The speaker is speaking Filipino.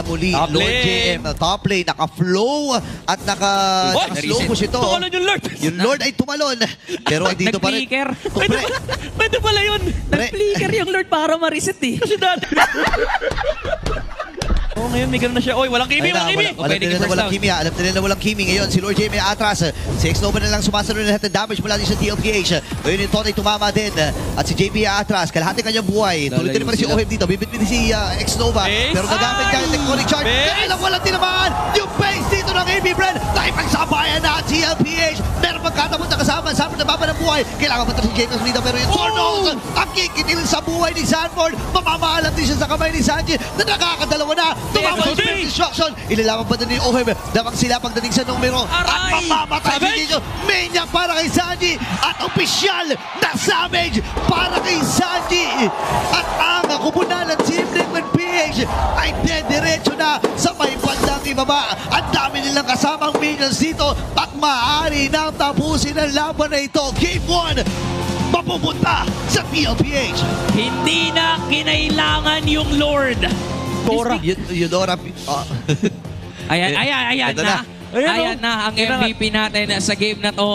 muli. Top Lord lane. JM, top lane, naka-flow at naka-slow push ito. Tumalon yung Lord. Yung Lord ay tumalon. Pero dito pa rin. Nag-flicker. Pwede pala yun. Nag-flicker yung Lord para ma-reset eh. Kasi dati. Oh, ngayon may ganun na siya. Oy, walang kimi, walang kimi. Alam nila na walang kimi. Alam nila na walang kimi ngayon. Si Lord J may atras. Si X-Nova na lang sumasalo na lahat ng damage mula din sa TLPH. Ngayon yung Tonay tumama din. At si JB atras. Kalahati kanyang buhay. Tuloy-tuloy pa rin si Oheb dito. Bibit-bit si X-Nova. Pero nagamit niya yung Tectonic Charge. Kaya lang walang tinamaan. Yung base dito ng AB Brand. Nakipagsabayan na ang TLPH. Pero pagkatapos na kasama. Sabi na baba ng buhay. Kailangan ba si James dito. Pero yung Tornos. Ang kikitil sa buhay ni Sanford. Mamamaalam din siya sa kamay ni Sanji. Na nakakadalawa na. Tumama yung Spirit Destruction. Ilalaman pa din ni Oheb. Damang sila pagdating sa numero. At mamamatay si dito. Mania para kay Sanji. At opisyal na Savage para kay Sanji. At ang kubunan ng Team Liquid PH ay dediretso na sa may bandang ibaba. Ang dami nilang kasamang minions dito. At maaari nang tapusin ang laban na ito. Game 1. Mapupunta sa TLPH. Hindi na kinailangan yung Lord. Dora. Eudora. Ayan Ito na. na. Ayan na ang MVP natin sa game na to.